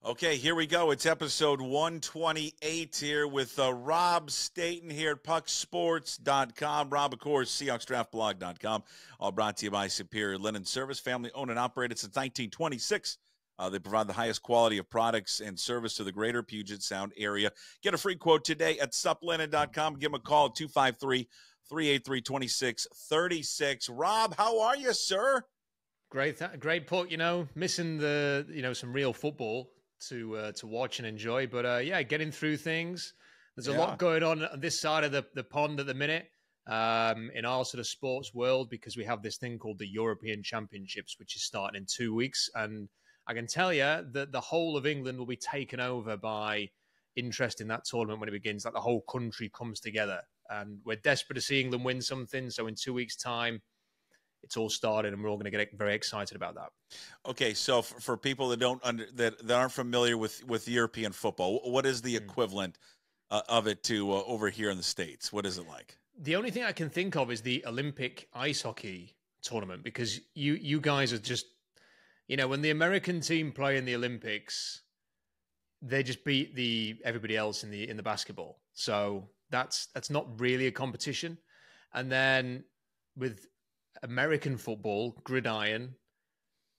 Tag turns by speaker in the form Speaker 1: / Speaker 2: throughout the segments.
Speaker 1: Okay, here we go. It's episode 128 here with Rob Staton here at pucksports.com. Rob, of course, SeahawksDraftBlog.com. All brought to you by Superior Linen Service, family owned and operated since 1926. They provide the highest quality of products and service to the greater Puget Sound area. Get a free quote today at suplinen.com. Give them a call at 253-383-2636. Rob, how are you, sir?
Speaker 2: Great put. Missing the some real football to watch and enjoy, but getting through things. There's a lot going on this side of the pond at the minute in our sort of sports world, because we have this thing called the European Championships, which is starting in 2 weeks, and I can tell you that the whole of England will be taken over by interest in that tournament when it begins. Like the whole country comes together, and we're desperate to see England win something. So in 2 weeks' time, it's all started, and we're all going to get very excited about that.
Speaker 1: Okay, so for people that that aren't familiar with European football, what is the equivalent of it to over here in the States? What is it like?
Speaker 2: The only thing I can think of is the Olympic ice hockey tournament, because you guys are just, when the American team play in the Olympics, they just beat everybody else in the basketball. So that's not really a competition. And then with American football, gridiron,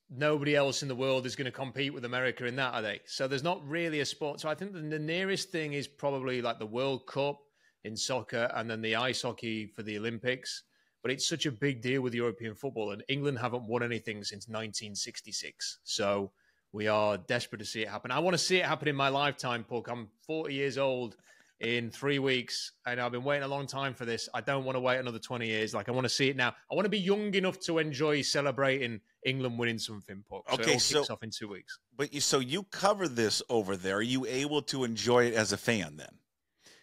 Speaker 2: nobody else in the world is going to compete with America in that, are they? So there's not really a sport. So I think the nearest thing is probably like the World Cup in soccer, and then the ice hockey for the Olympics. But it's such a big deal with European football, and England haven't won anything since 1966. So we are desperate to see it happen. I want to see it happen in my lifetime, Puck. I'm 40 years old in 3 weeks, and I've been waiting a long time for this. I don't want to wait another 20 years. Like, I want to see it now. I want to be young enough to enjoy celebrating England winning something, Puck. So
Speaker 1: okay,
Speaker 2: it all kicks off in 2 weeks.
Speaker 1: But you cover this over there. Are you able to enjoy it as a fan then?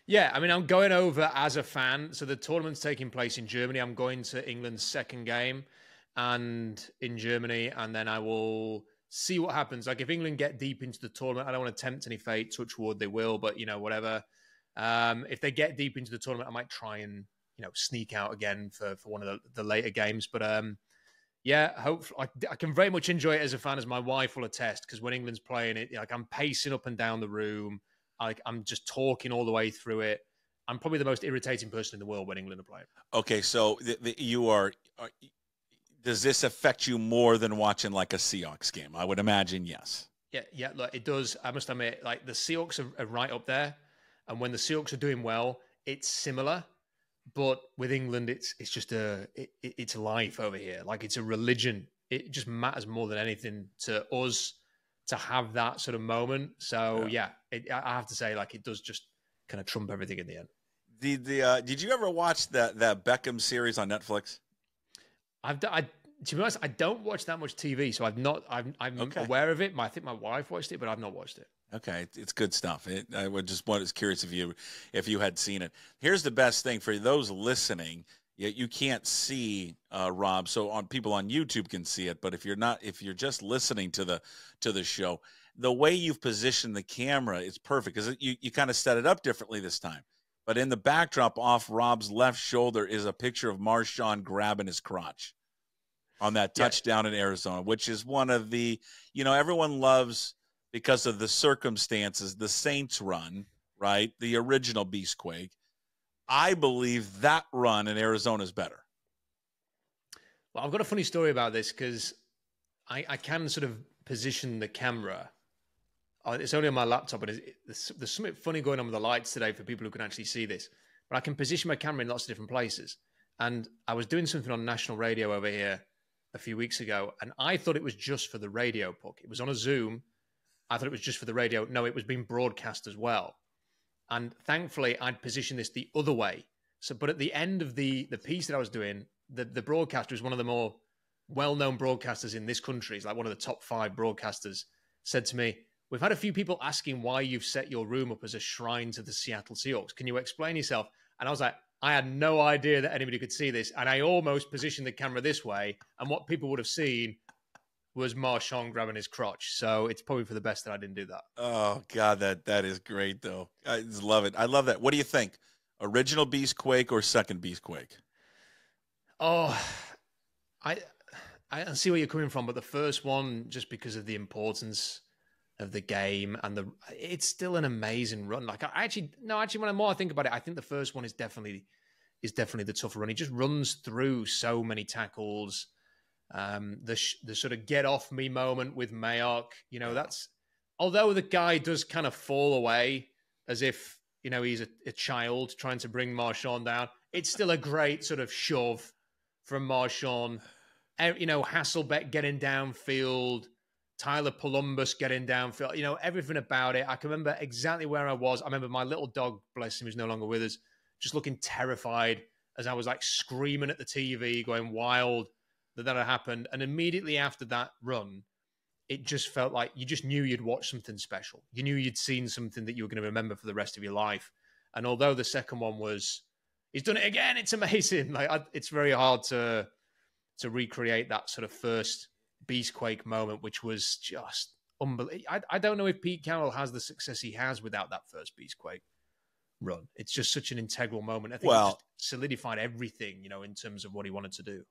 Speaker 2: Yeah, I mean, I'm going over as a fan. So the tournament's taking place in Germany. I'm going to England's second game and in Germany, and then I will see what happens. Like, if England get deep into the tournament, I don't want to tempt any fate. Touch wood, they will, but, whatever. If they get deep into the tournament, I might try and, sneak out again for one of the later games. But, hopefully I can very much enjoy it as a fan, as my wife will attest, because when England's playing it, I'm pacing up and down the room. I'm just talking all the way through it. I'm probably the most irritating person in the world when England are playing.
Speaker 1: Okay, so does this affect you more than watching like a Seahawks game? I would imagine yes.
Speaker 2: Yeah, look, it does. I must admit, like, the Seahawks are right up there. And when the Seahawks are doing well, it's similar. But with England, it's just it's life over here. Like, it's a religion. It just matters more than anything to us to have that sort of moment. So I have to say, like, it does just kind of trump everything in the end.
Speaker 1: Did you ever watch that Beckham series on Netflix?
Speaker 2: To be honest, I don't watch that much TV, so I'm aware of it. I think my wife watched it, but I've not watched it.
Speaker 1: Okay, it's good stuff. I was curious if you had seen it. Here's the best thing for those listening. You can't see Rob, so people on YouTube can see it. But if you're just listening to the show, the way you've positioned the camera is perfect, because you kind of set it up differently this time. But in the backdrop off Rob's left shoulder is a picture of Marshawn grabbing his crotch on that touchdown in Arizona, which is one of the, everyone loves, because of the circumstances, the Saints run, right? The original Beastquake. I believe that run in Arizona is better.
Speaker 2: Well, I've got a funny story about this, because I can sort of position the camera. It's only on my laptop, but there's something funny going on with the lights today for people who can actually see this. But I can position my camera in lots of different places. And I was doing something on national radio over here a few weeks ago, and I thought it was just for the radio, Puck. It was on a Zoom. I thought it was just for the radio. No, it was being broadcast as well. And thankfully, I'd positioned this the other way. But at the end of the piece that I was doing, the broadcaster was one of the more well-known broadcasters in this country. He's like one of the top 5 broadcasters. Said to me, "We've had a few people asking why you've set your room up as a shrine to the Seattle Seahawks. Can you explain yourself?" And I was like, I had no idea that anybody could see this. And I almost positioned the camera this way. And what people would have seen was Marshawn grabbing his crotch. So it's probably for the best that I didn't do that.
Speaker 1: Oh, God, that is great, though. I just love it. I love that. What do you think? Original Beastquake or second Beastquake?
Speaker 2: Oh, I see where you're coming from, but the first one, just because of the importance of the game, and it's still an amazing run. Like actually, when I think about it, I think the first one is definitely the tougher run. He just runs through so many tackles. The sort of get off me moment with Mayock, that's, although the guy does kind of fall away as if, he's a child trying to bring Marshawn down. It's still a great sort of shove from Marshawn. Hasselbeck getting downfield, Tyler Columbus getting downfield, everything about it. I can remember exactly where I was. I remember my little dog, bless him, who's no longer with us, just looking terrified as I was like screaming at the TV, going wild that had happened. And immediately after that run, it just felt like you just knew you'd watched something special. You knew you'd seen something that you were going to remember for the rest of your life. And although the second one was, he's done it again, it's amazing. Like it's very hard to recreate that sort of first Beastquake moment, which was just unbelievable. I don't know if Pete Carroll has the success he has without that first Beastquake run. It's just such an integral moment. I think it just solidified everything, in terms of what he wanted to do.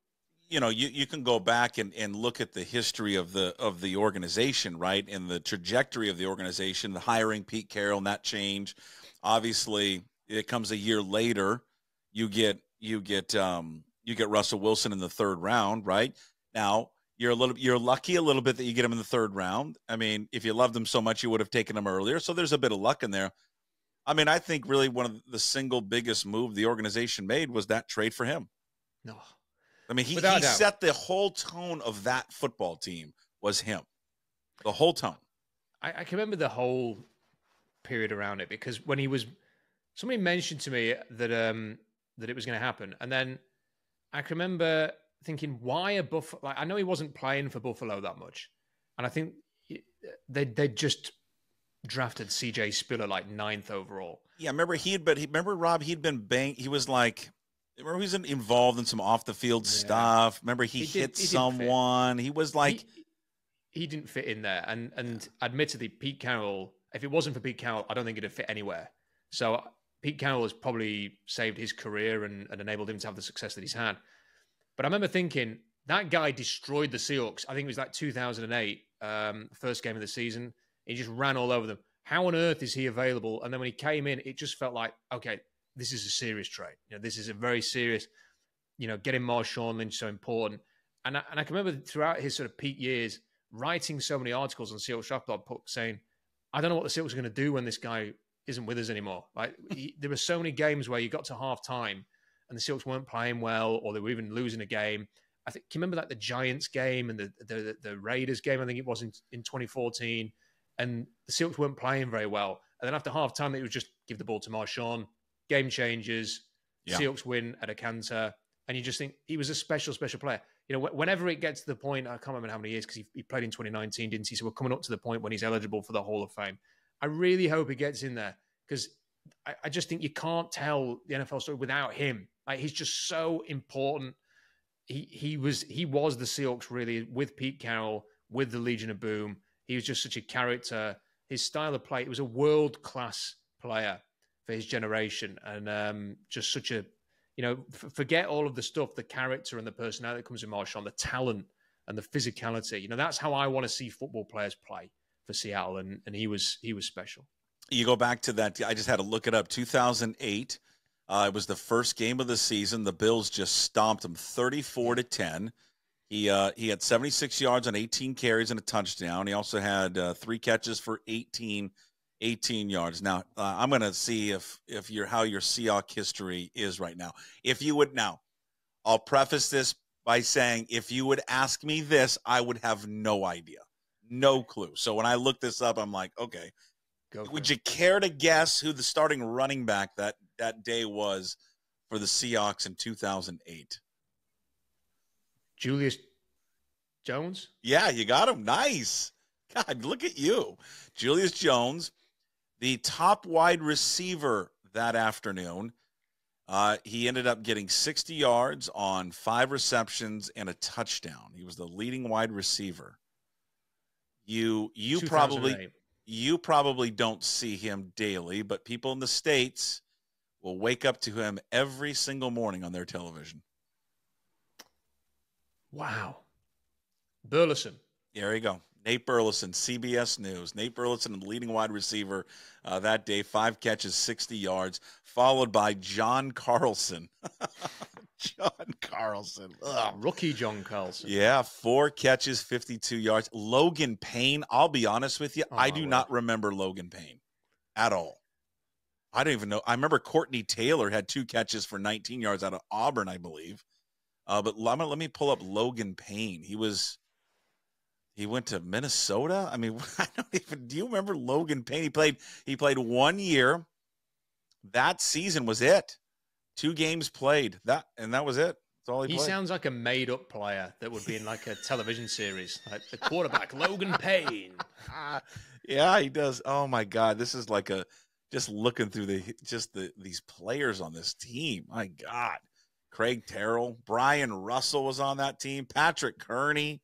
Speaker 1: You can go back and look at the history of the organization, right? And the trajectory of the organization, the hiring Pete Carroll and that change. Obviously, it comes a year later. You get Russell Wilson in the third round, right? Now, you're lucky a little bit that you get him in the third round. I mean, if you loved him so much, you would have taken him earlier. So there's a bit of luck in there. I mean, I think really one of the single biggest move the organization made was that trade for him.
Speaker 2: No.
Speaker 1: I mean, he set the whole tone of that football team was him. The whole tone.
Speaker 2: I can remember the whole period around it because when somebody mentioned to me that it was going to happen. And then I can remember thinking, why a Buffalo? Like, I know he wasn't playing for Buffalo that much. And I think they just drafted CJ Spiller like 9th overall.
Speaker 1: Yeah, remember Rob, he'd been banged. He was like, remember he was involved in some off the field stuff. Remember he hit someone. He was like,
Speaker 2: he didn't fit in there. And admittedly, Pete Carroll, if it wasn't for Pete Carroll, I don't think it'd fit anywhere. So Pete Carroll has probably saved his career and enabled him to have the success that he's had. But I remember thinking that guy destroyed the Seahawks. I think it was like 2008, first game of the season. He just ran all over them. How on earth is he available? And then when he came in, it just felt like, okay, this is a serious trade. This is a very serious, getting Marshawn Lynch so important. And I can remember throughout his sort of peak years, writing so many articles on Seahawks Draft Blog saying, I don't know what the Seahawks are going to do when this guy isn't with us anymore. Like there were so many games where you got to half time and the Seahawks weren't playing well, or they were even losing a game. I think, can you remember like the Giants game and the Raiders game? I think it was in 2014, and the Seahawks weren't playing very well. And then after half time, it was just give the ball to Marshawn. Game changes. Yeah. Seahawks win at a canter, and you just think he was a special player. Whenever it gets to the point, I can't remember how many years because he played in 2019, didn't he? So we're coming up to the point when he's eligible for the Hall of Fame. I really hope he gets in there because I just think you can't tell the NFL story without him. Like he's just so important. He was the Seahawks really with Pete Carroll, with the Legion of Boom. He was just such a character. His style of play, it was a world-class player for his generation, and just such a, forget all of the stuff, the character and the personality that comes with Marshawn, the talent and the physicality. That's how I want to see football players play for Seattle, and he was special.
Speaker 1: You go back to that. I just had to look it up. 2008. It was the first game of the season. The Bills just stomped him 34-10. He had 76 yards on 18 carries and a touchdown. He also had 3 catches for 18 yards. Now, I'm going to see if how your Seahawks history is right now. If you would now, I'll preface this by saying if you would ask me this, I would have no idea, no clue. So when I look this up, I'm like, okay. Would you care to guess who the starting running back that day was for the Seahawks in 2008?
Speaker 2: Julius Jones?
Speaker 1: Yeah, you got him. Nice. God, look at you. Julius Jones, the top wide receiver that afternoon. He ended up getting 60 yards on 5 receptions and a touchdown. He was the leading wide receiver. You probably don't see him daily, but people in the States will wake up to him every single morning on their television.
Speaker 2: Wow. Burleson.
Speaker 1: There you go. Nate Burleson, CBS News. Nate Burleson, the leading wide receiver that day, 5 catches, 60 yards, followed by John Carlson. John Carlson. Ugh.
Speaker 2: Rookie John Carlson.
Speaker 1: Yeah, 4 catches, 52 yards. Logan Payne, I'll be honest with you, I do not remember Logan Payne at all. I don't even know. I remember Courtney Taylor had 2 catches for 19 yards out of Auburn, I believe. But let me pull up Logan Payne. He went to Minnesota. I mean, I don't even. Do you remember Logan Payne? He played 1 year. That season was it. 2 games played. That was it. That's all he played.
Speaker 2: He sounds like a made-up player that would be in like a television series, like the quarterback Logan Payne.
Speaker 1: Yeah, he does. Oh my God, this is like just looking through these players on this team. My God, Craig Terrell, Brian Russell was on that team. Patrick Kearney.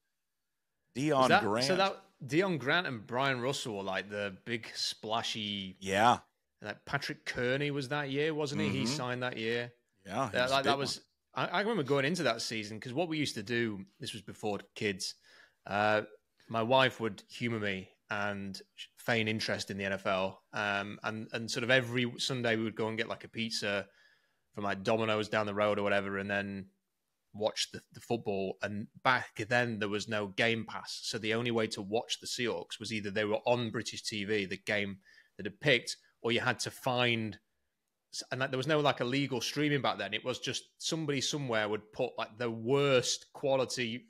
Speaker 1: Dion Grant.
Speaker 2: So that Dion Grant and Brian Russell were like the big splashy.
Speaker 1: Yeah.
Speaker 2: Like Patrick Kearney was that year, wasn't he?
Speaker 1: Mm-hmm.
Speaker 2: He signed that year.
Speaker 1: Yeah.
Speaker 2: That was. I remember going into that season because what we used to do. This was before kids. My wife would humor me and feign interest in the NFL. And sort of every Sunday we would go and get like a pizza from like Domino's down the road or whatever, and then watch the football. And back then there was no Game Pass, so the only way to watch the Seahawks was either they were on British TV, the game that had picked, or you had to find, and like there was no like illegal streaming back then. It was just somebody somewhere would put like the worst quality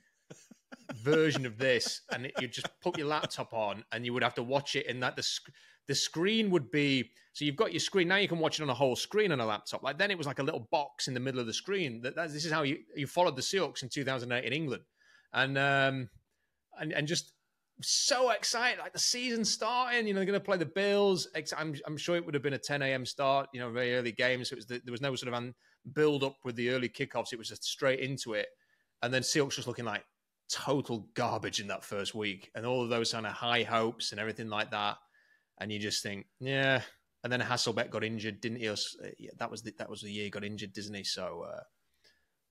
Speaker 2: version of this, and you just put your laptop on and you would have to watch it, and that the screen would be, so you've got your screen now, you can watch it on a whole screen on a laptop. Like then it was like a little box in the middle of the screen. This is how you followed the Seahawks in 2008 in England, and just so excited, like the season starting. You know, they're going to play the Bills. I'm sure it would have been a 10 a.m. start. You know, very early game, so there was no sort of build up with the early kickoffs. It was just straight into it, and then Seahawks just looking like total garbage in that first week, and all of those kind of high hopes and everything like that. And you just think, yeah. And then Hasselbeck got injured, didn't he? That was the year he got injured, didn't he? So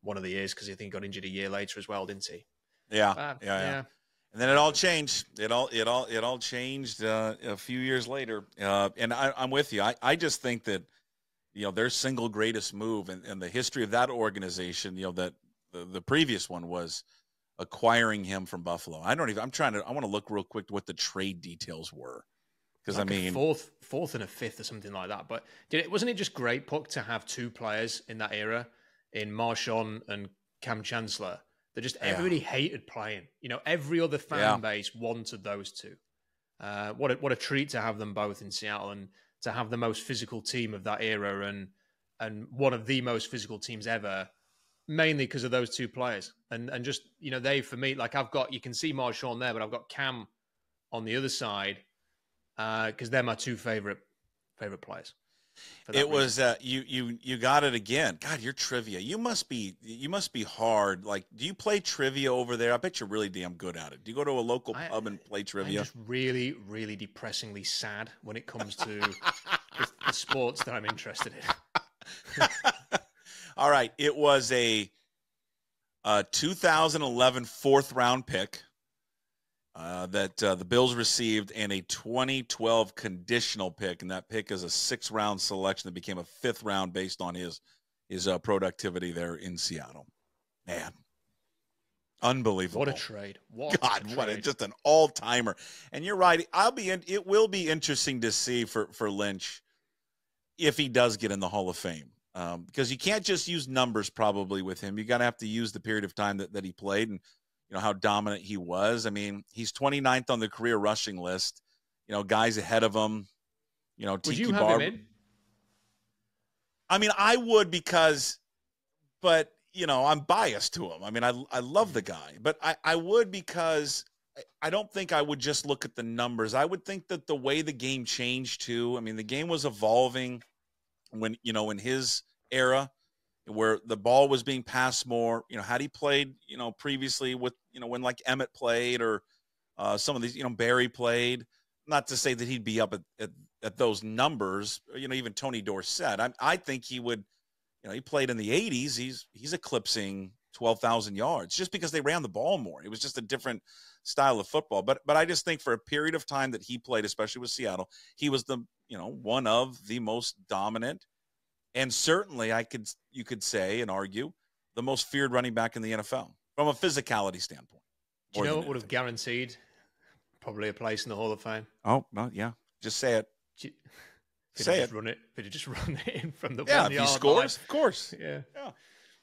Speaker 2: one of the years, because I think he got injured a year later as well, didn't he?
Speaker 1: Yeah. And then it all changed. It all changed a few years later. And I'm with you. I just think that, you know, their single greatest move in the history of that organization, you know, that the previous one was acquiring him from Buffalo. I want to look real quick what the trade details were. Because
Speaker 2: like
Speaker 1: I mean,
Speaker 2: fourth and a fifth or something like that. But wasn't it just great, Puck, to have 2 players in that era, in Marshawn and Cam Chancellor, that just everybody hated playing. You know, every other fan base wanted those 2. What a treat to have them both in Seattle, and to have the most physical team of that era, and one of the most physical teams ever, mainly because of those 2 players. And just, you know, they, for me, like you can see Marshawn there, but I've got Cam on the other side. Because they're my 2 favorite players.
Speaker 1: It was you got it again. God, your trivia. You must be hard. Like, do you play trivia over there? I bet you're really damn good at it. Do you go to a local pub and play trivia?
Speaker 2: I'm just really, really depressingly sad when it comes to the sports that I'm interested in.
Speaker 1: All right, it was a 2011 4th round pick. That the Bills received, and a 2012 conditional pick, and that pick is a 6th round selection that became a 5th round based on his productivity there in Seattle. Man, unbelievable!
Speaker 2: What a trade!
Speaker 1: Just an all timer. And you're right. It will be interesting to see for Lynch if he does get in the Hall of Fame, because you can't just use numbers probably with him. You got to have to use the period of time that he played, and you know how dominant he was. I mean, he's 29th on the career rushing list. You know, guys ahead of him. You know,
Speaker 2: would you have him in?
Speaker 1: I mean, I would but you know, I'm biased to him. I mean, I love the guy, but I would, because I don't think I would just look at the numbers. I would think that the way the game changed too. I mean, the game was evolving when, you know, in his era, where the ball was being passed more. You know, had he played, you know, previously with, you know, when like Emmett played, or some of these, you know, Barry played, not to say that he'd be up at those numbers, you know, even Tony Dorsett. I think he would, you know, he played in the 80s. He's eclipsing 12,000 yards just because they ran the ball more. It was just a different style of football. But I just think for a period of time that he played, especially with Seattle, he was one of the most dominant, and certainly you could say and argue the most feared running back in the NFL from a physicality standpoint.
Speaker 2: Do you know what would have guaranteed probably a place in the Hall of Fame?
Speaker 1: Oh, well, yeah. Just say it.
Speaker 2: Say it. If you just run it in from the 1
Speaker 1: yard
Speaker 2: yard
Speaker 1: if he scores,
Speaker 2: line.
Speaker 1: Of course.
Speaker 2: Yeah.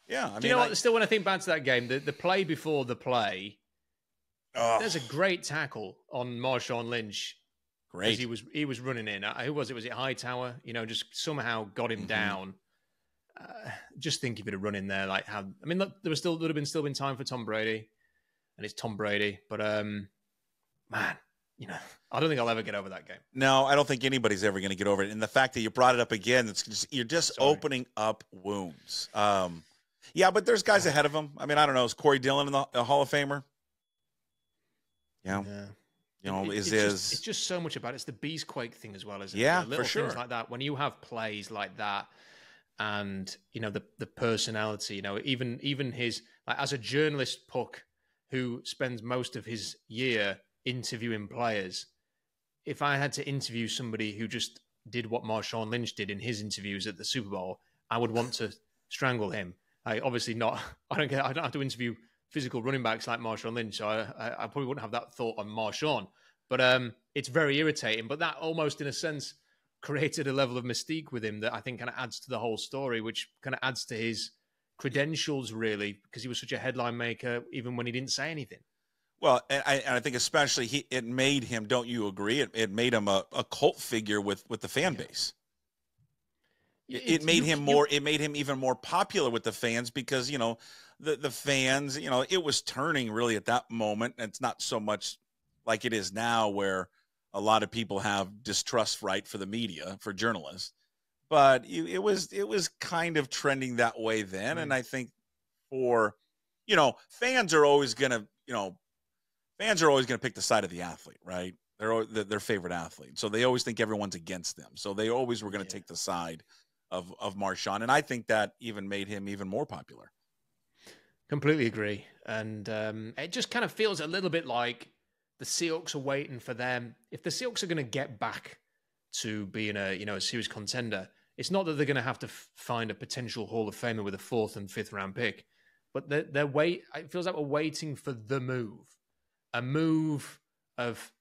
Speaker 1: Yeah.
Speaker 2: Do you know what? Still, when I think back to that game, the play before the play, there's a great tackle on Marshawn Lynch.
Speaker 1: Great.
Speaker 2: He was running in. Who was it? Was it Hightower? Just somehow got him down. Just think if he'd have run in there, like how. I mean, look, there would have been time for Tom Brady, and it's Tom Brady. But man, I don't think I'll ever get over that game.
Speaker 1: No, I don't think anybody's ever going to get over it. And the fact that you brought it up again, you're just opening up wounds. Yeah, but there's guys ahead of him. I mean, I don't know. Is Corey Dillon a Hall of Famer? Yeah. It's
Speaker 2: just so much about it. It's the Beastquake thing as well, isn't it?
Speaker 1: Yeah,
Speaker 2: little
Speaker 1: for sure.
Speaker 2: Things like that. When you have plays like that, and the personality, even his, like, as a journalist, Puck, who spends most of his year interviewing players, if I had to interview somebody who just did what Marshawn Lynch did in his interviews at the Super Bowl, I would want to strangle him. Obviously not. I don't have to interview physical running backs like Marshawn Lynch, so I probably wouldn't have that thought on Marshawn. But it's very irritating. But that almost, in a sense, created a level of mystique with him that I think kind of adds to the whole story, which kind of adds to his credentials, really, because he was such a headline maker, even when he didn't say anything.
Speaker 1: Well, and I think especially it made him. Don't you agree? It made him a cult figure with the fan base. It made him even more popular with the fans because the fans. It was turning really at that moment. And it's not so much like it is now, where a lot of people have distrust for the media, for journalists. But it was kind of trending that way then, and I think fans are always gonna pick the side of the athlete, right? They're their favorite athlete, so they always think everyone's against them. So they always were going to take the side of Marshawn, and I think that even made him even more popular.
Speaker 2: Completely agree, and it just kind of feels a little bit like the Seahawks are waiting for them. If the Seahawks are going to get back to being a serious contender, it's not that they're going to have to find a potential Hall of Famer with a 4th and 5th round pick, but it feels like we're waiting for the move. A move of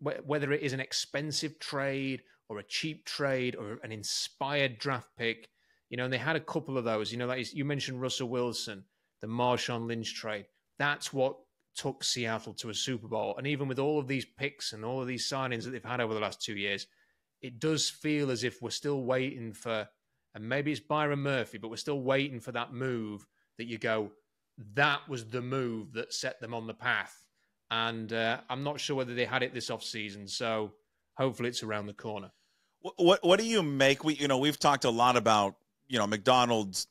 Speaker 2: whether it is an expensive trade or a cheap trade or an inspired draft pick, and they had a couple of those, like you mentioned Russell Wilson, the Marshawn Lynch trade. That's what took Seattle to a Super Bowl. And even with all of these picks and all of these signings that they've had over the last 2 years, it does feel as if we're still waiting for, and maybe it's Byron Murphy, but we're still waiting for that move that you go, that was the move that set them on the path. And I'm not sure whether they had it this offseason, so hopefully it's around the corner.
Speaker 1: What do you make? We've talked a lot about McDonald's,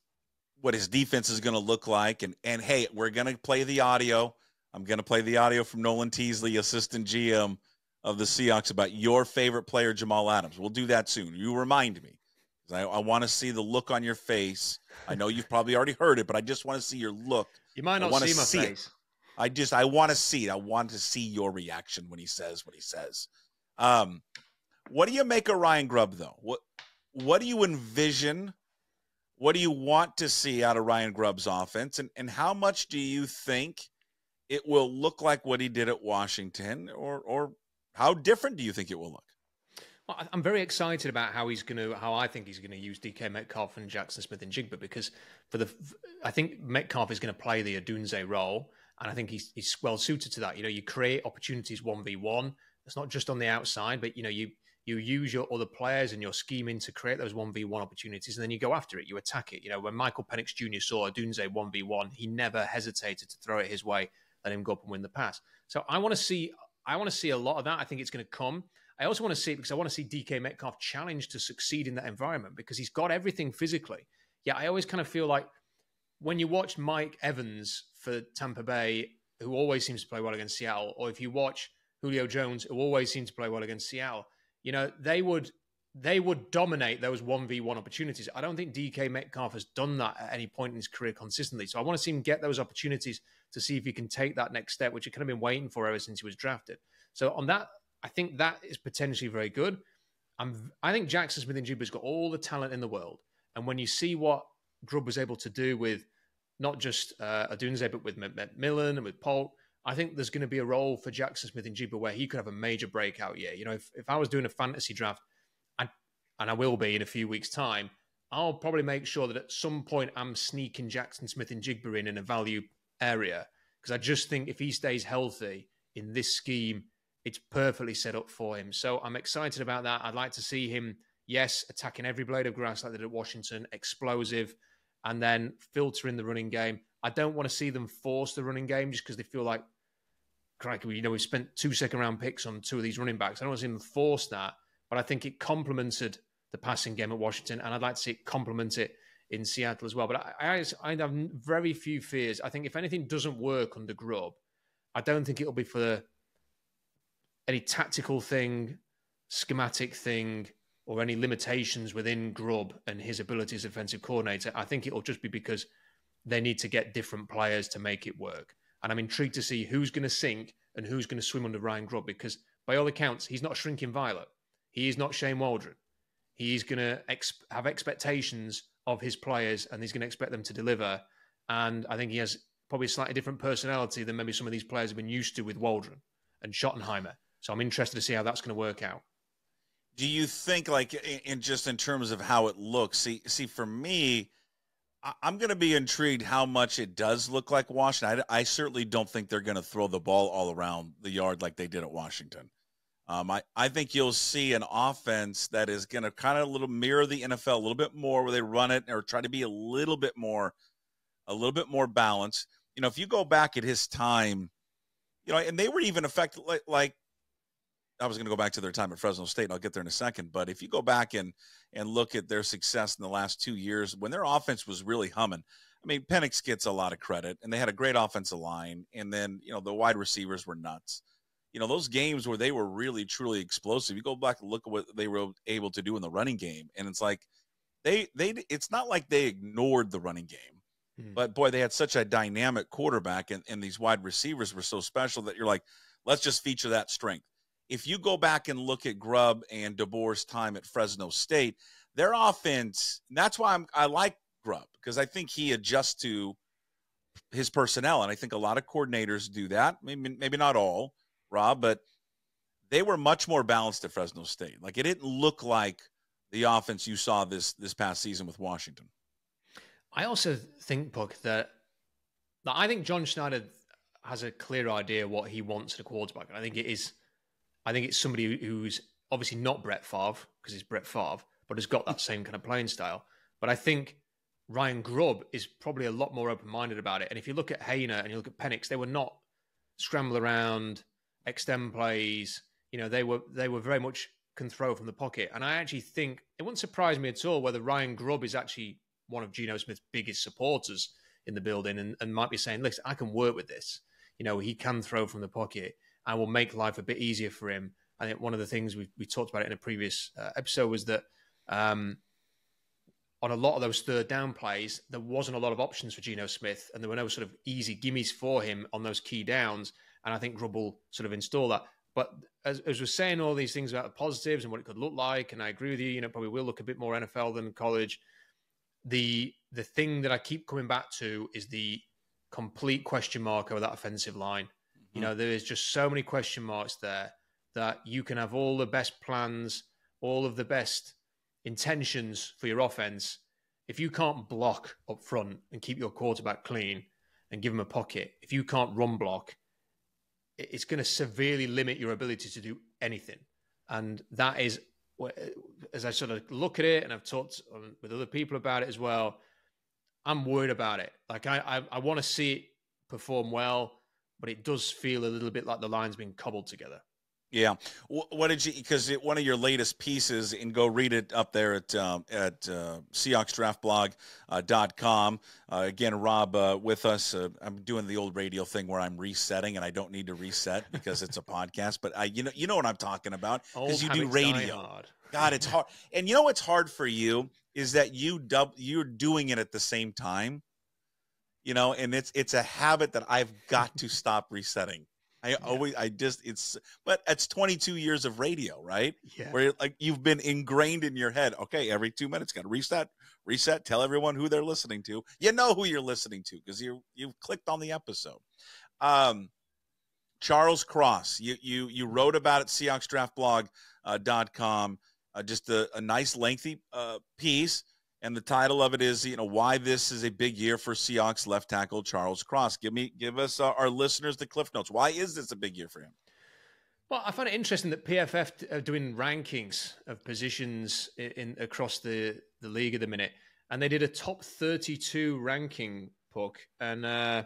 Speaker 1: what his defense is going to look like, and hey, we're going to play the audio. I'm going to play the audio from Nolan Teasley, assistant GM of the Seahawks, about your favorite player, Jamal Adams. We'll do that soon. You remind me. I want to see the look on your face. I know you've probably already heard it, but I just want to see your look.
Speaker 2: You might not see my face.
Speaker 1: I want to see it. I want to see your reaction when he says what he says. What do you make of Ryan Grubb, though? What do you envision? What do you want to see out of Ryan Grubb's offense? And how much do you think it will look like what he did at Washington, or how different do you think it will look?
Speaker 2: Well, I'm very excited about how I think he's going to use DK Metcalf and Jackson Smith and Jigba, because I think Metcalf is going to play the Odunze role, and I think he's well suited to that. You create opportunities 1v1. It's not just on the outside, but you use your other players and your scheming to create those 1v1 opportunities, and then you go after it. You attack it. When Michael Penix Jr. saw Odunze 1v1, he never hesitated to throw it his way, let him go up and win the pass. So I want to see a lot of that. I think it's going to come. I also want to see it because I want to see DK Metcalf challenged to succeed in that environment, because he's got everything physically. Yeah, I always kind of feel like when you watch Mike Evans for Tampa Bay, who always seems to play well against Seattle, or if you watch Julio Jones, who always seems to play well against Seattle, they would they would dominate those 1v1 opportunities. I don't think DK Metcalf has done that at any point in his career consistently. So I want to see him get those opportunities to see if he can take that next step, which he kind of been waiting for ever since he was drafted. So on that, I think that is potentially very good. I think Jackson Smith-Njigba's got all the talent in the world. And when you see what Grubb was able to do with not just Odunze, but with McMillan and with Polk, I think there's going to be a role for Jackson Smith-Njigba where he could have a major breakout year. You know, if I was doing a fantasy draft, and I will be in a few weeks' time, I'll probably make sure that at some point I'm sneaking Jackson Smith-Njigba in a value area, because I just think if he stays healthy in this scheme, it's perfectly set up for him. So I'm excited about that. I'd like to see him, yes, attacking every blade of grass like they did at Washington, explosive, and then filter in the running game. I don't want to see them force the running game just because they feel like, crikey, you know, we've spent 2 second-round picks on 2 of these running backs. I don't want to see them force that, but I think it complemented the passing game at Washington, and I'd like to see it complement it in Seattle as well. But I have very few fears. I think if anything doesn't work under Grubb, I don't think it'll be for any tactical thing, schematic thing, or any limitations within Grubb and his ability as offensive coordinator. I think it'll just be because they need to get different players to make it work. And I'm intrigued to see who's going to sink and who's going to swim under Ryan Grubb, because by all accounts, he's not a shrinking violet. He is not Shane Waldron. He's going to have expectations of his players, and he's going to expect them to deliver. And I think he has probably a slightly different personality than maybe some of these players have been used to with Waldron and Schottenheimer. So I'm interested to see how that's going to work out.
Speaker 1: Do you think, like, in terms of how it looks? See, for me, I'm going to be intrigued how much it does look like Washington. I certainly don't think they're going to throw the ball all around the yard like they did at Washington. I think you'll see an offense that is going to kind of mirror the NFL a little bit more, where they run it or try to be a little bit more balanced. You know, if you go back at his time, you know, and they were even affected like I was going to go back to their time at Fresno State, and I'll get there in a second. But if you go back and look at their success in the last 2 years, when their offense was really humming, I mean, Penix gets a lot of credit, and they had a great offensive line. And then, you know, the wide receivers were nuts. You know, those games where they were really, truly explosive, you go back and look at what they were able to do in the running game. And it's like, it's not like they ignored the running game, but boy, they had such a dynamic quarterback, and these wide receivers were so special that you're like, let's just feature that strength. If you go back and look at Grubb and DeBoer's time at Fresno State, their offense, and that's why I like Grubb, because I think he adjusts to his personnel. And I think a lot of coordinators do that. Maybe not all, Rob, but they were much more balanced at Fresno State. Like, it didn't look like the offense you saw this past season with Washington.
Speaker 2: I also think, Puck, that I think John Schneider has a clear idea what he wants in a quarterback. And I think it's somebody who's obviously not Brett Favre, because he's Brett Favre, but has got that same kind of playing style. But I think Ryan Grubb is probably a lot more open-minded about it. And if you look at Hayner and you look at Penix, they were not scramble around, extend plays. You know, they were very much can throw from the pocket. And I actually think it wouldn't surprise me at all whether Ryan Grubb is actually one of Geno Smith's biggest supporters in the building, and might be saying, listen, I can work with this. You know, he can throw from the pocket and will make life a bit easier for him. I think one of the things we talked about it in a previous episode was that on a lot of those third down plays, there wasn't a lot of options for Geno Smith, and there were no sort of easy gimmies for him on those key downs. And I think Grubb will sort of install that. But as we're saying all these things about the positives and what it could look like, and I agree with you, you know, probably will look a bit more NFL than college. The thing that I keep coming back to is the complete question mark over that offensive line. Mm-hmm. You know, there is just so many question marks there that you can have all the best plans, all of the best intentions for your offense. If you can't block up front and keep your quarterback clean and give him a pocket, if you can't run block, it's going to severely limit your ability to do anything. And that is, as I sort of look at it, and I've talked with other people about it as well, I'm worried about it. Like, I want to see it perform well, but it does feel a little bit like the line's been cobbled together.
Speaker 1: Yeah. What did you, because one of your latest pieces, and go read it up there at SeahawksDraftBlog.com. Again, Rob with us. I'm doing the old radio thing where I'm resetting, and I don't need to reset because it's a podcast, but you know what I'm talking about, because you do radio. God, it's hard. And you know what's hard for you is that you're doing it at the same time, and it's a habit that I've got to stop resetting. But it's 22 years of radio, right?
Speaker 2: Yeah.
Speaker 1: Where like you've been ingrained in your head. Okay, every 2 minutes, got to reset, tell everyone who they're listening to. You know who you're listening to because you've clicked on the episode. Charles Cross, you wrote about it, SeahawksDraftBlog.com, just a nice lengthy piece. And the title of it is, why this is a big year for Seahawks left tackle Charles Cross. Give us our listeners the Cliff Notes. Why is this a big year for him?
Speaker 2: Well, I find it interesting that PFF are doing rankings of positions across the league at the minute, and they did a top 32 ranking, Puck, and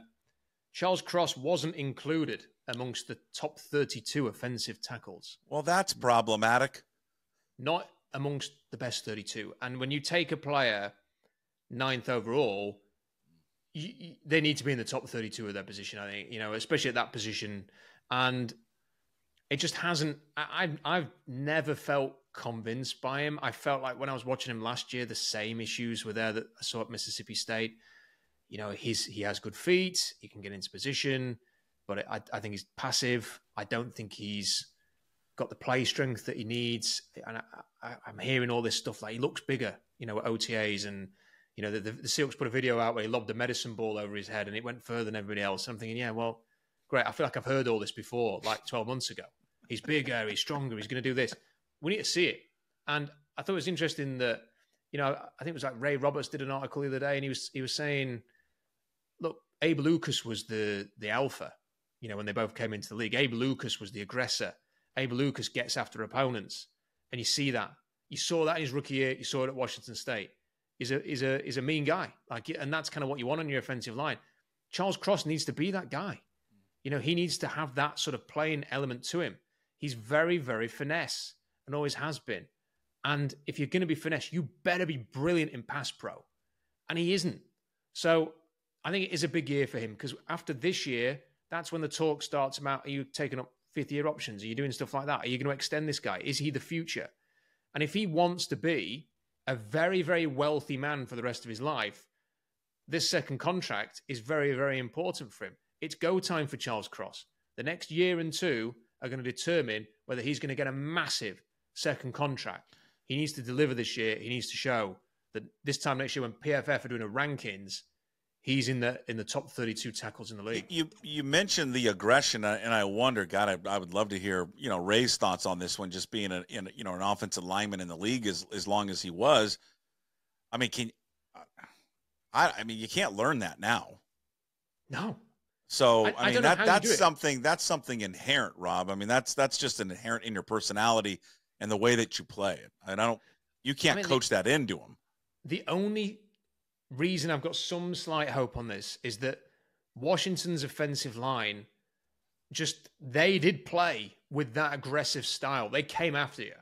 Speaker 2: Charles Cross wasn't included amongst the top 32 offensive tackles.
Speaker 1: Well, that's problematic.
Speaker 2: Not amongst the best 32. And when you take a player 9th overall, they need to be in the top 32 of their position, I think, especially at that position. And it just hasn't, I've never felt convinced by him. I felt like when I was watching him last year, the same issues were there that I saw at Mississippi State. He has good feet. He can get into position, but I think he's passive. I don't think he's got the play strength that he needs. And I'm hearing all this stuff like he looks bigger, at OTAs. And, the Seahawks put a video out where he lobbed a medicine ball over his head and it went further than everybody else. I'm thinking, yeah, well, great. I feel like I've heard all this before, like 12 months ago. He's bigger, he's stronger, he's going to do this. We need to see it. And I thought it was interesting that, I think it was like Ray Roberts did an article the other day and he was saying, look, Abe Lucas was the alpha, when they both came into the league. Abe Lucas was the aggressor. Abe Lucas gets after opponents, and you see that. You saw that in his rookie year. You saw it at Washington State. He's a mean guy, and that's kind of what you want on your offensive line. Charles Cross needs to be that guy. He needs to have that sort of playing element to him. He's very, very finesse, and always has been. And if you're going to be finesse, you better be brilliant in pass pro, and he isn't. So I think it is a big year for him because after this year, that's when the talk starts about: are you taking up fifth-year options? Are you doing stuff like that? Are you going to extend this guy? Is he the future? And if he wants to be a very, very wealthy man for the rest of his life, this second contract is very, very important for him. It's go time for Charles Cross. The next year and two are going to determine whether he's going to get a massive second contract. He needs to deliver this year. He needs to show that this time next year when PFF are doing a rankings, he's in the top 32 tackles in the league.
Speaker 1: You mentioned the aggression, and I wonder, God, I would love to hear Ray's thoughts on this one. Just being an offensive lineman in the league as long as he was. I mean, you can't learn that now.
Speaker 2: No.
Speaker 1: So I mean that's something inherent, Rob. I mean that's just inherent in your personality and the way that you play it. And you can't coach that into him.
Speaker 2: The only reason I've got some slight hope on this is that Washington's offensive line they did play with that aggressive style. They came after you.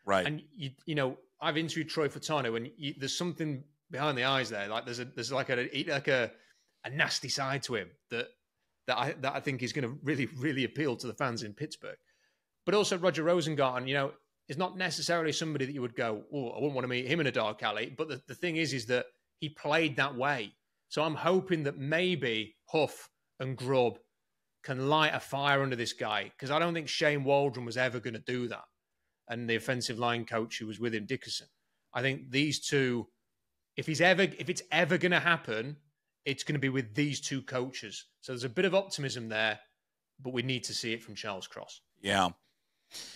Speaker 1: Right.
Speaker 2: And I've interviewed Troy Fatano and there's something behind the eyes there. Like there's like a nasty side to him that I think is going to really, really appeal to the fans in Pittsburgh. But also Roger Rosengarten, is not necessarily somebody that you would go, oh, I wouldn't want to meet him in a dark alley. But the thing is that he played that way. So I'm hoping that maybe Huff and Grubb can light a fire under this guy, because I don't think Shane Waldron was ever going to do that. And the offensive line coach who was with him, Dickerson. I think these two, if it's ever going to happen, it's going to be with these two coaches. So there's a bit of optimism there, but we need to see it from Charles Cross.
Speaker 1: Yeah.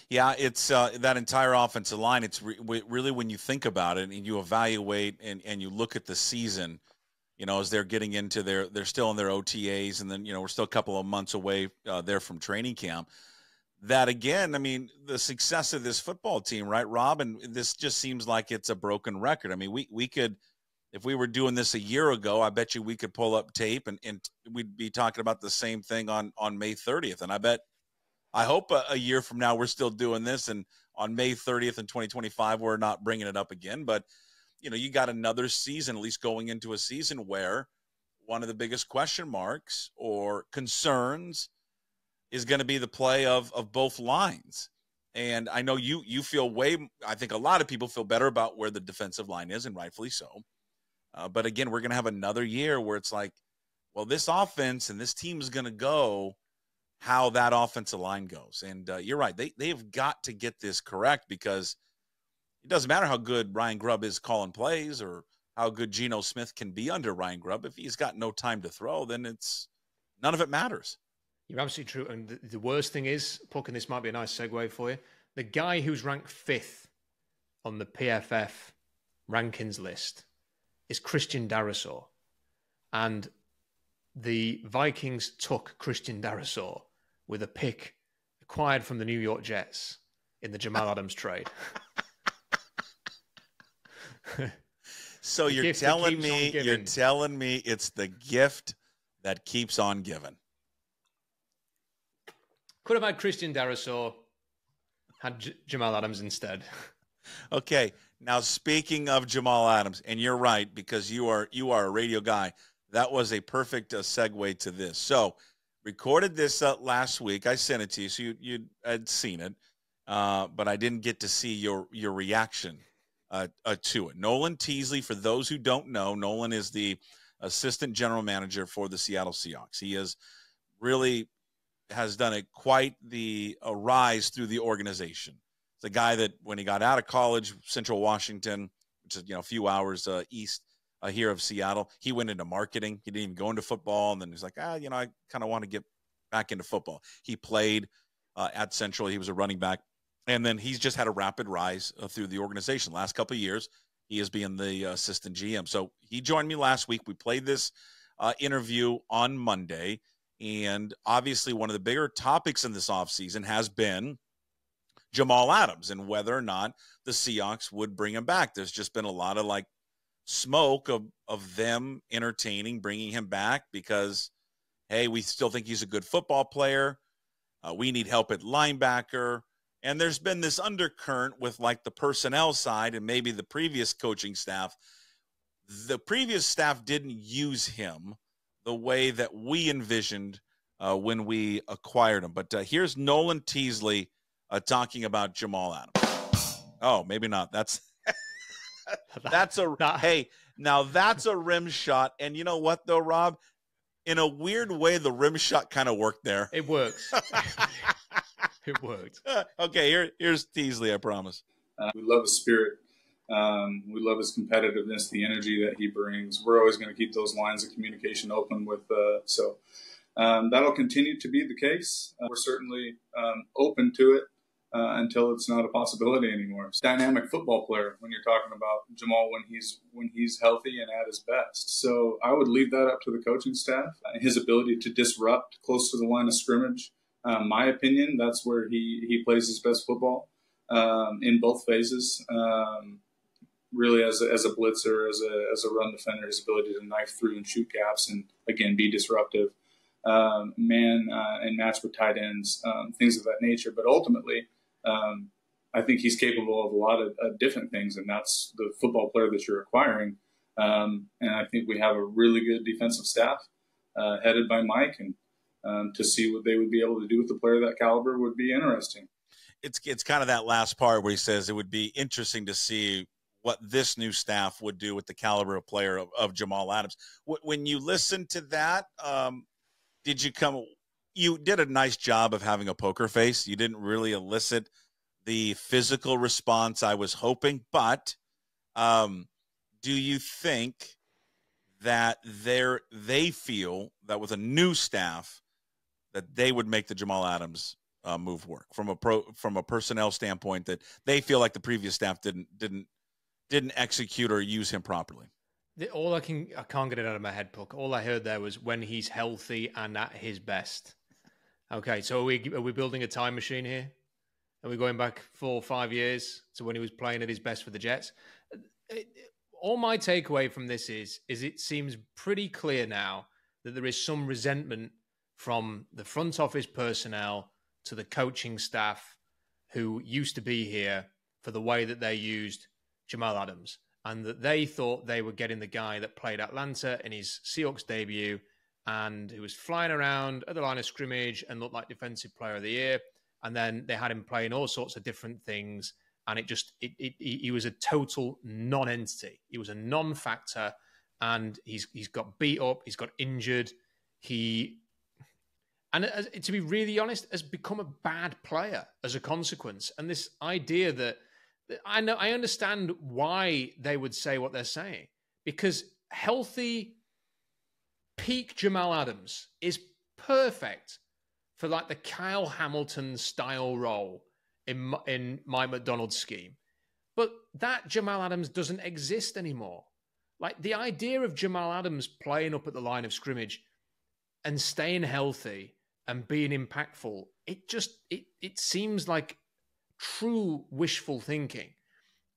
Speaker 1: Yeah, it's that entire offensive line. It's really when you think about it and you evaluate and you look at the season, as they're getting into they're still in their OTAs, and then, we're still a couple of months away there from training camp. That again, I mean, the success of this football team, right, Rob? And this just seems like it's a broken record. I mean, we could, if we were doing this a year ago, I bet you we could pull up tape and we'd be talking about the same thing on May 30th. And I hope a year from now we're still doing this, and on May 30th in 2025 we're not bringing it up again. But, you got another season, at least going into a season where one of the biggest question marks or concerns is going to be the play of both lines. And I know you feel I think a lot of people feel better about where the defensive line is, and rightfully so. But again, we're going to have another year where it's like, well, this offense and this team is going to go how that offensive line goes. And you're right. They have got to get this correct, because it doesn't matter how good Ryan Grubb is calling plays or how good Geno Smith can be under Ryan Grubb. If he's got no time to throw, then none of it matters.
Speaker 2: You're absolutely true. And the worst thing is, Puck, and this might be a nice segue for you, the guy who's ranked 5th on the PFF rankings list is Christian Darrisaw. And the Vikings took Christian Darrisaw with a pick acquired from the New York Jets in the Jamal Adams trade.
Speaker 1: So you're telling me it's the gift that keeps on giving.
Speaker 2: Could have had Christian Darrisaw, had Jamal Adams instead.
Speaker 1: Okay, now speaking of Jamal Adams, and you're right, because you are a radio guy, that was a perfect segue to this. So, recorded this last week. I sent it to you, so you had seen it, but I didn't get to see your reaction to it. Nolan Teasley, for those who don't know, Nolan is the assistant general manager for the Seattle Seahawks. He has done quite a rise through the organization. It's a guy that when he got out of college, Central Washington, which is a few hours east here of Seattle, he went into marketing. He didn't even go into football, and then he's like, I kind of want to get back into football. He played at Central. He was a running back, and then he's just had a rapid rise through the organization. Last couple of years, he is being the assistant GM. So he joined me last week. We played this interview on Monday. And obviously one of the bigger topics in this offseason has been Jamal Adams and whether or not the Seahawks would bring him back. There's just been a lot of smoke of them entertaining bringing him back because, hey, we still think he's a good football player. We need help at linebacker. And there's been this undercurrent with the personnel side and maybe the previous coaching staff. The previous staff didn't use him the way that we envisioned when we acquired him. But here's Nolan Teasley talking about Jamal Adams. Oh, maybe not. That's hey, now that's a rim shot. And you know what though, Rob? In a weird way, the rim shot kind of worked there.
Speaker 2: It works. It worked.
Speaker 1: Okay, here's Teasley, I promise.
Speaker 3: We love his spirit. We love his competitiveness, the energy that he brings. We're always going to keep those lines of communication open so that'll continue to be the case. We're certainly open to it until it's not a possibility anymore. It's a dynamic football player when you're talking about Jamal when he's healthy and at his best. So I would leave that up to the coaching staff. His ability to disrupt close to the line of scrimmage, my opinion, that's where he plays his best football in both phases. Really as a blitzer, as a run defender, his ability to knife through and shoot gaps and, again, be disruptive, and match with tight ends, things of that nature. But ultimately, I think he's capable of a lot of different things, and that's the football player that you're acquiring. And I think we have a really good defensive staff headed by Mike, and to see what they would be able to do with a player that caliber would be interesting.
Speaker 1: It's kind of that last part where he says it would be interesting to see what this new staff would do with the caliber of player of Jamal Adams. When you listen to that, you did a nice job of having a poker face. You didn't really elicit the physical response I was hoping, but do you think that they feel that with a new staff that they would make the Jamal Adams move work from a personnel standpoint, that they feel like the previous staff didn't execute or use him properly?
Speaker 2: I can't get it out of my head, Puck. All I heard there was when he's healthy and at his best. Okay, so are we building a time machine here? Are we going back 4 or 5 years to when he was playing at his best for the Jets? All my takeaway from this is it seems pretty clear now that there is some resentment from the front office personnel to the coaching staff who used to be here for the way that they used Jamal Adams, and that they thought they were getting the guy that played Atlanta in his Seahawks debut and who was flying around at the line of scrimmage and looked like Defensive Player of the Year. and then they had him playing all sorts of different things, and he was a total non-entity. He was a non-factor, and he's got beat up, he's got injured, to be really honest, has become a bad player as a consequence. And this idea that I understand why they would say what they're saying, because healthy peak Jamal Adams is perfect for like the Kyle Hamilton style role in Mike Macdonald's scheme. But that Jamal Adams doesn't exist anymore. Like the idea of Jamal Adams playing up at the line of scrimmage and staying healthy and being impactful, it seems like true wishful thinking.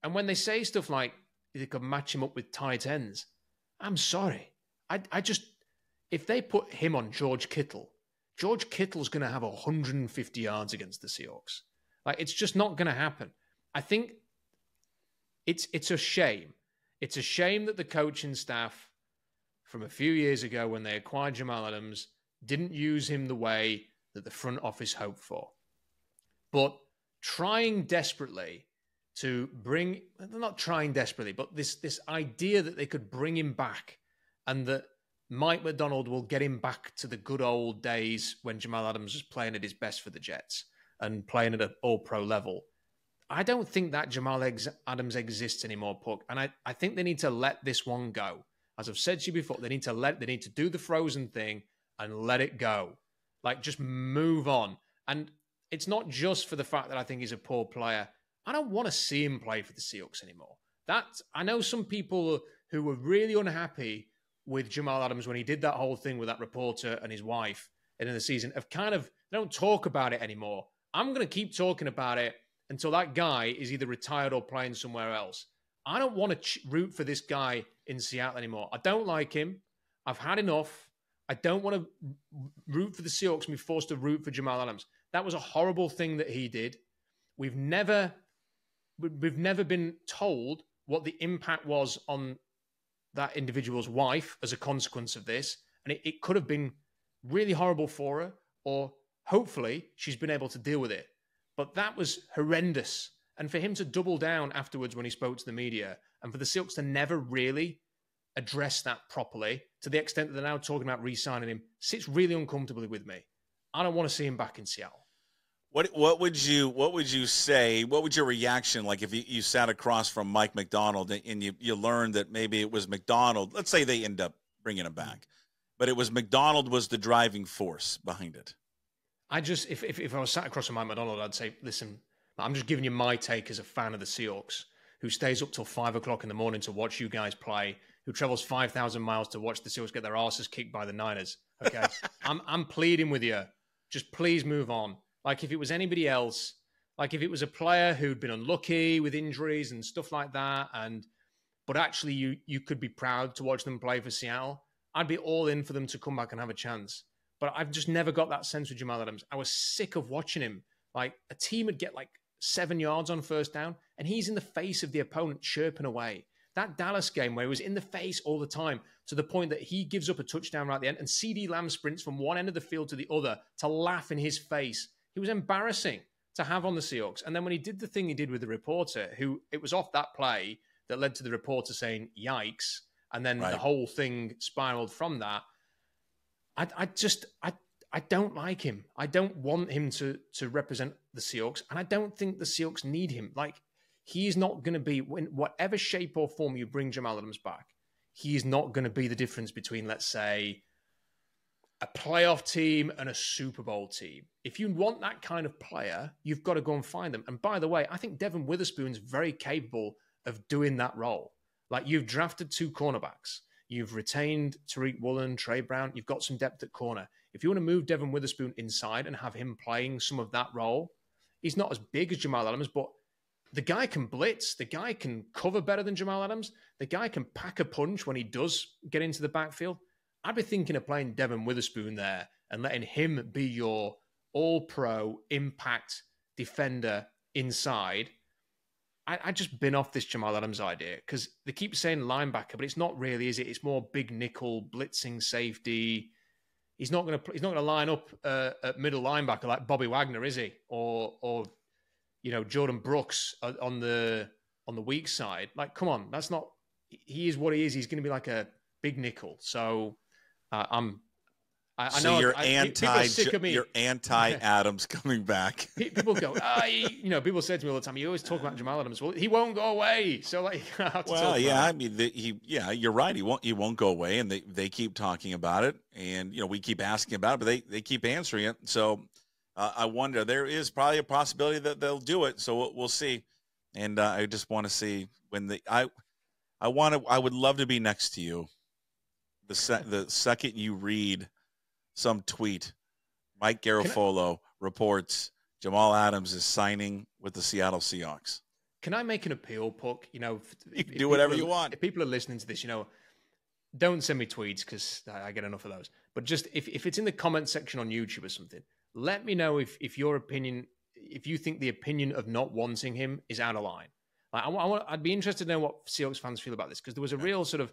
Speaker 2: And when they say stuff like they could match him up with tight ends, I'm sorry. If they put him on George Kittle's going to have 150 yards against the Seahawks. Like, it's just not going to happen. I think it's a shame. It's a shame that the coaching staff from a few years ago, when they acquired Jamal Adams, didn't use him the way that the front office hoped for. But trying desperately to bring, not trying desperately, but this idea that they could bring him back and that Mike Macdonald will get him back to the good old days when Jamal Adams was playing at his best for the Jets and playing at an all-pro level. I don't think that Jamal Adams exists anymore, Puck. And I think they need to let this one go. As I've said to you before, they need to do the Frozen thing and let it go. Like, just move on. And it's not just for the fact that I think he's a poor player. I don't want to see him play for the Seahawks anymore. I know some people who were really unhappy with Jamal Adams when he did that whole thing with that reporter and his wife in the season they don't talk about it anymore. I'm going to keep talking about it until that guy is either retired or playing somewhere else. I don't want to root for this guy in Seattle anymore. I don't like him. I've had enough. I don't want to root for the Seahawks and be forced to root for Jamal Adams. That was a horrible thing that he did. We've never been told what the impact was on that individual's wife as a consequence of this. And it could have been really horrible for her, or hopefully she's been able to deal with it. But that was horrendous. And for him to double down afterwards when he spoke to the media, and for the Seahawks to never really address that properly, to the extent that they're now talking about re-signing him, sits really uncomfortably with me. I don't want to see him back in Seattle.
Speaker 1: What would you say? What would your reaction like if you sat across from Mike Macdonald and you learned that maybe it was Macdonald? Let's say they end up bringing him back, but it was Macdonald was the driving force behind it.
Speaker 2: If I was sat across from Mike Macdonald, I'd say, listen, I'm just giving you my take as a fan of the Seahawks, who stays up till 5 o'clock in the morning to watch you guys play, who travels 5,000 miles to watch the Seahawks get their asses kicked by the Niners. Okay, I'm pleading with you. Just please move on. Like, if it was anybody else, like if it was a player who'd been unlucky with injuries and stuff like that, but actually you could be proud to watch them play for Seattle, I'd be all in for them to come back and have a chance. But I've just never got that sense with Jamal Adams. I was sick of watching him. Like, a team would get like 7 yards on first down, and he's in the face of the opponent chirping away. That Dallas game where he was in the face all the time, to the point that he gives up a touchdown right at the end, and CeeDee Lamb sprints from one end of the field to the other to laugh in his face. He was embarrassing to have on the Seahawks. And then when he did the thing he did with the reporter, who it was off that play that led to the reporter saying, yikes. And then the whole thing spiraled from that. I don't like him. I don't want him to represent the Seahawks. And I don't think the Seahawks need him. Like, he's not going to be, in whatever shape or form you bring Jamal Adams back, he is not going to be the difference between, let's say, a playoff team and a Super Bowl team. If you want that kind of player, you've got to go and find them. And by the way, I think Devin Witherspoon's very capable of doing that role. Like, you've drafted 2 cornerbacks. You've retained Tariq Woolen, Trey Brown. You've got some depth at corner. If you want to move Devin Witherspoon inside and have him playing some of that role, he's not as big as Jamal Adams, but the guy can blitz. The guy can cover better than Jamal Adams. The guy can pack a punch when he does get into the backfield. I'd be thinking of playing Devin Witherspoon there and letting him be your all-pro impact defender inside. I just been off this Jamal Adams idea, because they keep saying linebacker, but it's not really, is it? It's more big nickel, blitzing safety. he's not going to line up at middle linebacker like Bobby Wagner, is he? Or Jordan Brooks on the weak side. Like, come on, that's not. He is what he is. He's going to be like a big nickel. So I know
Speaker 1: you're
Speaker 2: you're
Speaker 1: anti Adams coming back.
Speaker 2: People go, people say to me all the time, "You always talk about Jamal Adams." Well, he won't go away. So like,
Speaker 1: I mean, you're right. He won't go away, and they keep talking about it, and we keep asking about it, but they keep answering it. So I wonder, there is probably a possibility that they'll do it. So we'll see. And I just want to see when I would love to be next to you the second you read some tweet. Mike Garafolo reports Jamal Adams is signing with the Seattle Seahawks.
Speaker 2: Can I make an appeal, Puck?
Speaker 1: You can do whatever you want.
Speaker 2: If people are listening to this, don't send me tweets because I get enough of those. But just if it's in the comment section on YouTube or something, let me know if your opinion, if you think the opinion of not wanting him is out of line. Like, I'd be interested to know what Seahawks fans feel about this, because there was a real sort of,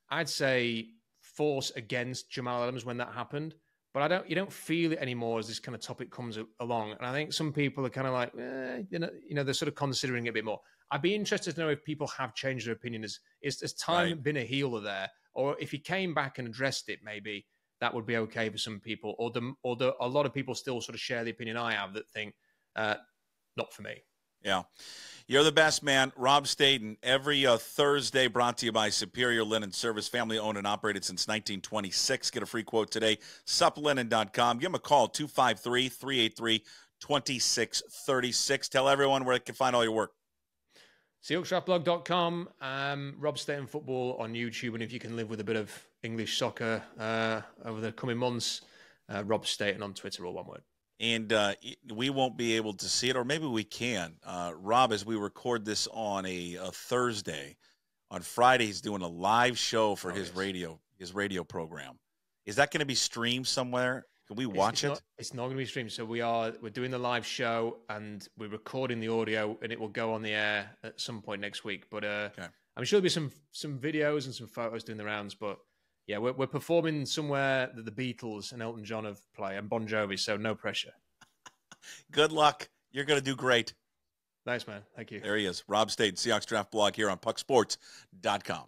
Speaker 2: I'd say, force against Jamal Adams when that happened, but you don't feel it anymore as this kind of topic comes along. And I think some people are kind of like, they're sort of considering it a bit more. I'd be interested to know if people have changed their opinion. Has time been a healer there, or if he came back and addressed it, maybe that would be okay for some people, or a lot of people still sort of share the opinion I have that think, not for me.
Speaker 1: Yeah. You're the best, man. Rob Staton, every Thursday, brought to you by Superior Linen Service, family owned and operated since 1926. Get a free quote today, suplinen.com. Give them a call, 253-383-2636. Tell everyone where they can find all your work.
Speaker 2: SeahawksDraftBlog.com, Rob Staton Football on YouTube, and if you can live with a bit of English soccer over the coming months, Rob Staton on Twitter, all one word.
Speaker 1: And we won't be able to see it, or maybe we can. Rob, as we record this on a Thursday, on Friday he's doing a live show for his radio program. Is that going to be streamed somewhere? Can we watch it?
Speaker 2: It's not going to be streamed. So we're doing the live show, and we're recording the audio, and it will go on the air at some point next week. But okay. I'm sure there'll be some videos and some photos doing the rounds. But yeah, we're performing somewhere that the Beatles and Elton John have played, and Bon Jovi, so no pressure.
Speaker 1: Good luck. You're going to do great.
Speaker 2: Thanks, man. Thank you.
Speaker 1: There he is. Rob Staton, Seahawks Draft Blog here on pucksports.com.